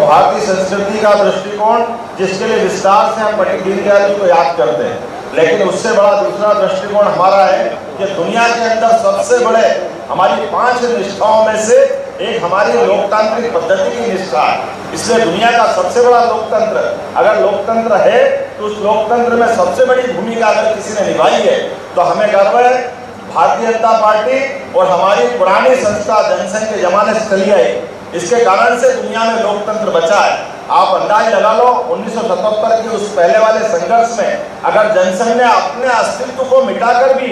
भारतीय संस्कृति का दृष्टिकोण, जिसके लिए विस्तार से हम पंडित दीनदयाल जी को याद करते हैं, लेकिन उससे बड़ा दूसरा दृष्टिकोण हमारा है कि दुनिया के अंदर सबसे बड़े हमारी 5 निष्ठाओं में से एक हमारी लोकतांत्रिक पद्धति की निष्ठा है। इसलिए दुनिया का सबसे बड़ा लोकतंत्र, अगर लोकतंत्र है तो उस लोकतंत्र में सबसे बड़ी भूमिका अगर किसी ने निभाई है तो हमें गर्व है। भारतीय जनता पार्टी और हमारी पुरानी संस्था जनसंघ के जमाने से चली आई, इसके कारण से दुनिया में लोकतंत्र बचा है। आप अंदाज लगा लो 1977 के उस पहले वाले संघर्ष में अगर जनसंघ ने अपने अस्तित्व को मिटाकर भी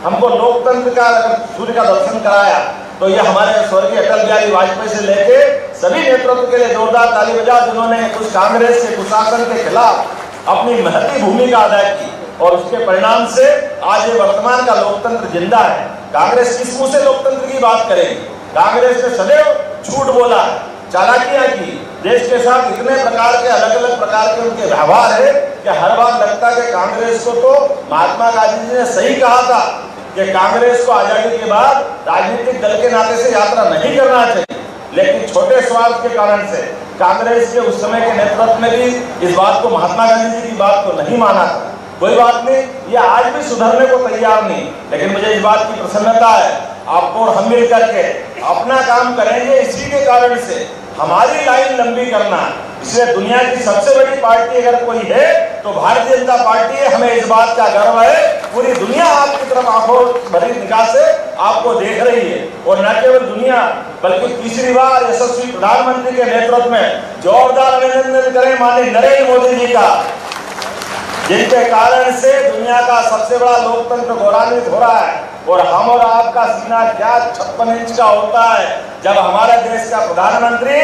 हमको लोकतंत्र का सूर्य का दर्शन कराया, तो ये हमारे स्वर्गीय अटल बिहारी वाजपेयी से लेके सभी नेतृत्व के लिए जोरदार ताली बजा, जिन्होंने कुछ कांग्रेस के कुशासन के खिलाफ अपनी महती भूमिका अदा की, और उसके परिणाम से आज ये वर्तमान का लोकतंत्र जिंदा है। कांग्रेस किस मुंह से लोकतंत्र की बात करेगी? कांग्रेस ने सदैव झूठ बोला, चालाकियां की, देश के साथ इतने प्रकार के अलग अलग प्रकार के उनके व्यवहार है कि हर बार लगता है कि कांग्रेस को तो महात्मा गांधी जी ने सही कहा था कि कांग्रेस को आजादी के बाद राजनीतिक दल के नाते से यात्रा नहीं करना चाहिए, लेकिन छोटे स्वार्थ के कारण से कांग्रेस के उस समय के नेतृत्व में भी इस बात को, महात्मा गांधी जी की बात को नहीं माना था। कोई बात नहीं, ये आज भी सुधरने को तैयार नहीं, लेकिन मुझे इस बात की प्रसन्नता है आपको और हम मिल करके अपना काम करेंगे। इसी के कारण से हमारी लाइन लंबी करना, इसलिए दुनिया की सबसे बड़ी पार्टी अगर कोई है तो भारतीय जनता पार्टी है। हमें इस बात का गर्व है, पूरी दुनिया आपकी तरफ आंखों भरी निगाह से आपको देख रही है, और न केवल दुनिया बल्कि तीसरी बार यशस्वी प्रधानमंत्री के नेतृत्व में जोरदार अभिनंदन करें माननीय नरेंद्र मोदी जी का, जिनके कारण से दुनिया का सबसे बड़ा लोकतंत्र गौरवान्वित हो रहा है। और हम और आपका सीना क्या 56 इंच का होता है जब हमारे देश का प्रधानमंत्री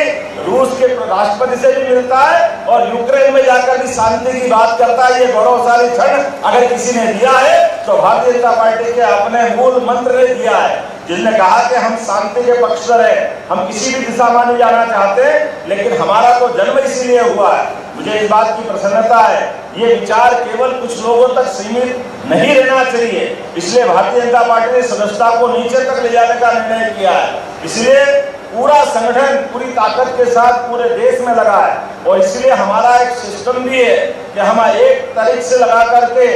रूस के राष्ट्रपति से भी मिलता है और यूक्रेन में जाकर भी शांति की बात करता है। ये गौरवशाली क्षण अगर किसी ने दिया है तो भारतीय जनता पार्टी के अपने मूल मंत्र ने दिया है, जिसने कहा कि हम शांति के पक्षधर हैं, हम किसी भी दिशा में नहीं जाना चाहते, लेकिन हमारा तो जन्म इसीलिए हुआ है। मुझे इस बात की प्रसन्नता है, ये विचार केवल कुछ लोगों तक सीमित नहीं रहना चाहिए, इसलिए भारतीय जनता पार्टी ने सदस्यता को नीचे तक ले जाने का निर्णय किया है। इसलिए पूरा संगठन पूरी ताकत के साथ पूरे देश में लगा है, और इसलिए हमारा एक सिस्टम भी है कि हम एक तारीख से लगा करके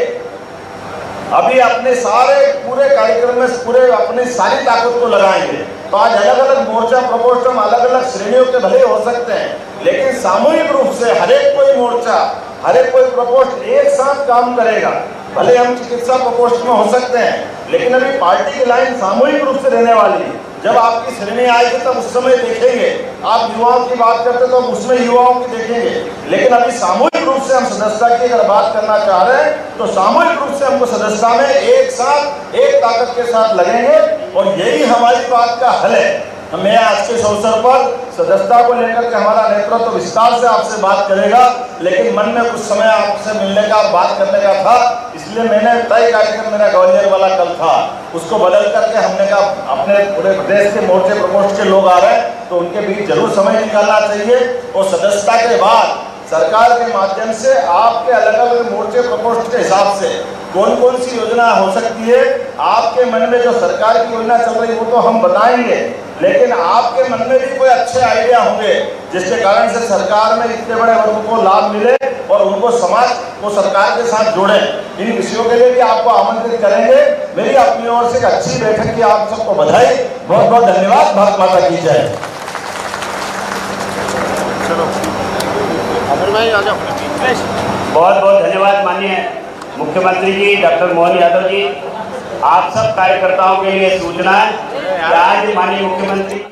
अभी अपने सारे पूरे कार्यक्रम में पूरे अपनी सारी ताकत को लगाएंगे। तो आज अलग अलग मोर्चा प्रकोष्ठ हम अलग अलग श्रेणियों के भले हो सकते हैं, लेकिन सामूहिक रूप से हर एक कोई मोर्चा, हर एक कोई प्रकोष्ठ एक साथ काम करेगा। भले हम चिकित्सा प्रकोष्ठ में हो सकते हैं, लेकिन अभी पार्टी की लाइन सामूहिक रूप से रहने वाली है। जब आपकी श्रेणी आएगी तब उस समय देखेंगे, आप युवाओं की बात करते तो उसमें युवाओं की देखेंगे, लेकिन अभी सामूहिक रूप से हम सदस्यता की अगर बात करना चाह रहे हैं तो सामूहिक रूप से हमको सदस्यता में एक साथ एक ताकत के साथ लगेंगे, और यही हमारी बात का हल है। मैं आज के इस अवसर पर सदस्यता को लेकर के हमारा नेतृत्व तो विस्तार से आपसे बात करेगा, लेकिन मन में कुछ समय आपसे मिलने का, बात करने का था, इसलिए मैंने तय कार्यक्रम मेरा ग्वालियर वाला कल था, उसको बदल करके हमने कहा अपने पूरे प्रदेश के मोर्चे प्रकोष्ठ के लोग आ रहे हैं तो उनके बीच जरूर समय निकालना चाहिए, और सदस्यता के बाद सरकार के माध्यम से आपके अलग अलग मोर्चे प्रकोष्ठ के हिसाब से कौन कौन सी योजना हो सकती है, आपके मन में जो सरकार की योजना चल रही है वो तो हम बताएंगे, लेकिन आपके मन में भी कोई अच्छे आइडिया होंगे जिसके कारण से सरकार में इतने बड़े वर्ग को लाभ मिले और उनको समाज को सरकार के साथ जोड़े। इन विषयों के लिए भी आपको आमंत्रित करेंगे। मेरी अपनी ओर से एक अच्छी बैठक की आप सबको बधाई, बहुत बहुत धन्यवाद। भारत माता की जय। बहुत बहुत धन्यवाद माननीय मुख्यमंत्री जी डॉक्टर मोहन यादव जी। आप सब कार्यकर्ताओं के लिए सूचना है कि आज माननीय मुख्यमंत्री